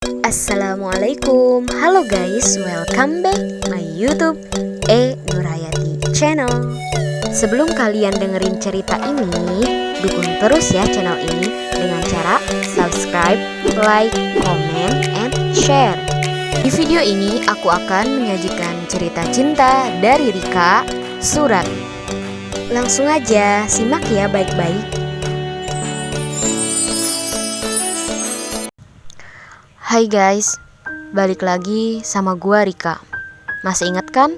Assalamualaikum, halo guys, welcome back my YouTube Nurhayati channel. Sebelum kalian dengerin cerita ini, dukung terus ya channel ini dengan cara subscribe, like, comment, and share. Di video ini aku akan menyajikan cerita cinta dari Rika, Surat. Langsung aja simak ya baik-baik. Hai guys, balik lagi sama gua Rika. Masih ingat kan?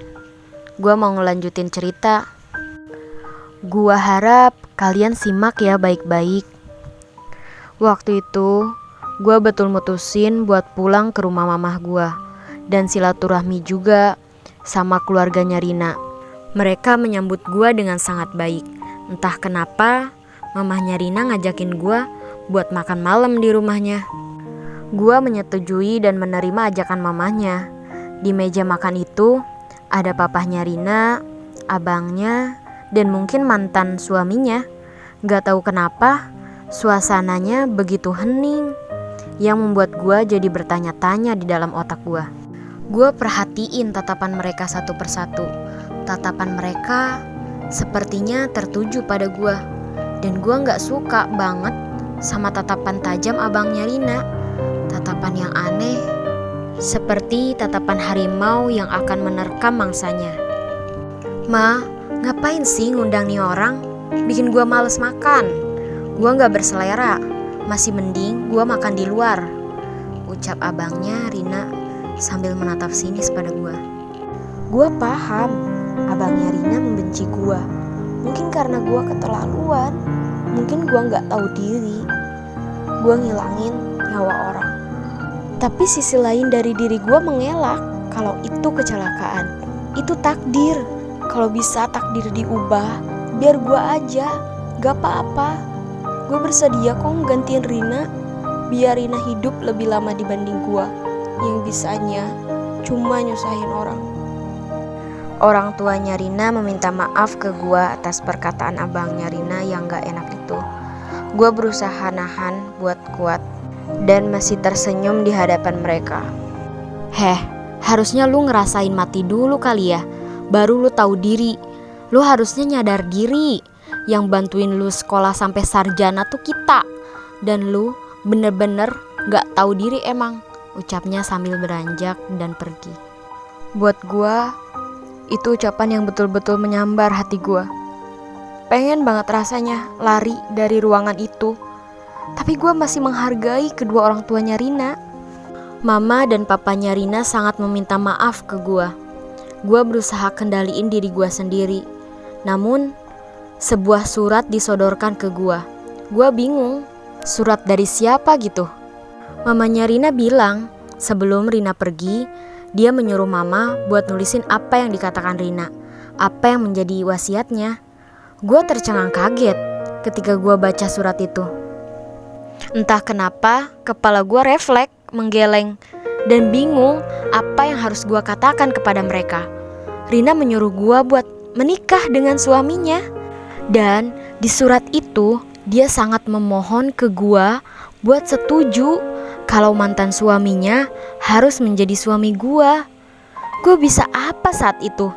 Gua mau ngelanjutin cerita. Gua harap kalian simak ya baik-baik. Waktu itu, gua betul mutusin buat pulang ke rumah mamah gua dan silaturahmi juga sama keluarganya Rina. Mereka menyambut gua dengan sangat baik. Entah kenapa, mamahnya Rina ngajakin gua buat makan malam di rumahnya. Gua menyetujui dan menerima ajakan mamahnya. Di meja makan itu ada papahnya Rina, abangnya, dan mungkin mantan suaminya. Gak tahu kenapa suasananya begitu hening, yang membuat gua jadi bertanya-tanya di dalam otak gua. Gua perhatiin tatapan mereka satu persatu. Tatapan mereka sepertinya tertuju pada gua, dan gua gak suka banget sama tatapan tajam abangnya Rina. Tatapan yang aneh, seperti tatapan harimau yang akan menerkam mangsanya. Ma, ngapain sih ngundang nih orang? Bikin gua males makan. Gua gak berselera. Masih mending gua makan di luar, ucap abangnya Rina sambil menatap sinis pada gua. Gua paham abangnya Rina membenci gua. Mungkin karena gua keterlaluan. Mungkin gua gak tahu diri. Gua ngilangin nyawa orang. Tapi sisi lain dari diri gue mengelak kalau itu kecelakaan. Itu takdir. Kalau bisa takdir diubah, biar gue aja, gak apa-apa. Gue bersedia kok gantiin Rina, biar Rina hidup lebih lama dibanding gue, yang bisanya cuma nyusahin orang. Orang tuanya Rina meminta maaf ke gue atas perkataan abangnya Rina yang gak enak itu. Gue berusaha nahan buat kuat dan masih tersenyum di hadapan mereka. Harusnya lu ngerasain mati dulu kali ya, baru lu tahu diri. Lu harusnya nyadar diri. Yang bantuin lu sekolah sampai sarjana tuh kita, dan lu bener-bener gak tahu diri emang, ucapnya sambil beranjak dan pergi. Buat gua, itu ucapan yang betul-betul menyambar hati gua. Pengen banget rasanya lari dari ruangan itu. Tapi gue masih menghargai kedua orang tuanya Rina. Mama dan papanya Rina sangat meminta maaf ke gue. Gue berusaha kendaliin diri gue sendiri. Namun, sebuah surat disodorkan ke gue. Gue bingung, surat dari siapa gitu. Mamanya Rina bilang, sebelum Rina pergi, dia menyuruh mama buat nulisin apa yang dikatakan Rina, apa yang menjadi wasiatnya. Gue tercengang kaget ketika gue baca surat itu. Entah kenapa kepala gue refleks menggeleng dan bingung apa yang harus gue katakan kepada mereka. Rina menyuruh gue buat menikah dengan suaminya. Dan di surat itu dia sangat memohon ke gue buat setuju kalau mantan suaminya harus menjadi suami gue. Gue bisa apa saat itu?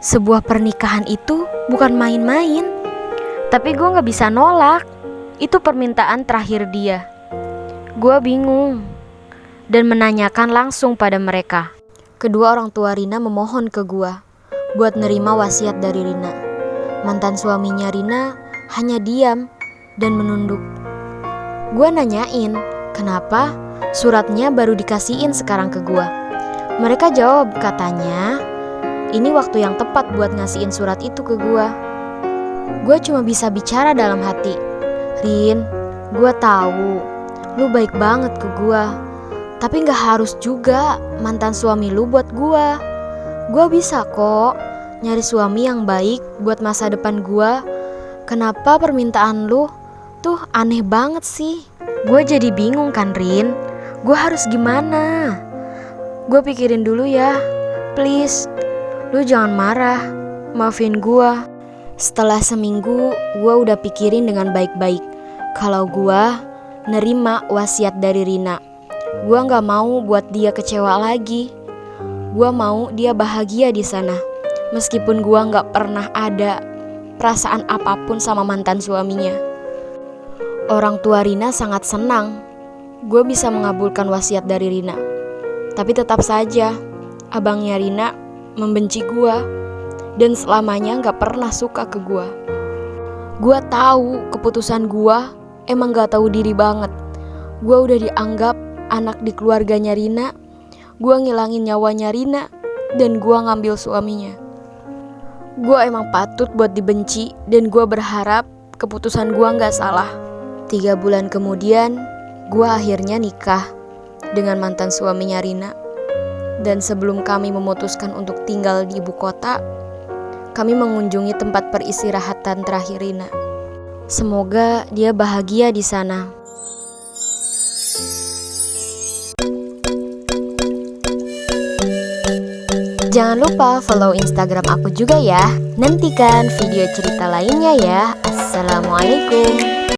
Sebuah pernikahan itu bukan main-main. Tapi gue gak bisa nolak. Itu permintaan terakhir dia. Gua bingung dan menanyakan langsung pada mereka. Kedua orang tua Rina memohon ke gua buat nerima wasiat dari Rina. Mantan suaminya Rina hanya diam dan menunduk. Gua nanyain, kenapa suratnya baru dikasihin sekarang ke gua. Mereka jawab katanya, ini waktu yang tepat buat ngasihin surat itu ke gua. Gua cuma bisa bicara dalam hati. Rin, gue tahu lu baik banget ke gue, tapi gak harus juga mantan suami lu buat gue. Gue bisa kok nyari suami yang baik buat masa depan gue. Kenapa permintaan lu tuh aneh banget sih? Gue jadi bingung kan Rin, gue harus gimana? Gue pikirin dulu ya, please. Lu jangan marah, maafin gue. Setelah seminggu, gue udah pikirin dengan baik-baik kalau gue nerima wasiat dari Rina. Gue gak mau buat dia kecewa lagi. Gue mau dia bahagia di sana. Meskipun gue gak pernah ada perasaan apapun sama mantan suaminya. Orang tua Rina sangat senang gue bisa mengabulkan wasiat dari Rina. Tapi tetap saja abangnya Rina membenci gue dan selamanya gak pernah suka ke gue. Gue tahu keputusan gue emang gak tahu diri banget. Gue udah dianggap anak di keluarganya Rina. Gue ngilangin nyawanya Rina dan gue ngambil suaminya. Gue emang patut buat dibenci dan gue berharap keputusan gue gak salah. 3 bulan kemudian gue akhirnya nikah dengan mantan suaminya Rina. Dan sebelum kami memutuskan untuk tinggal di ibu kota, kami mengunjungi tempat peristirahatan terakhir Rina. Semoga dia bahagia di sana. Jangan lupa follow Instagram aku juga ya. Nantikan video cerita lainnya ya. Assalamualaikum.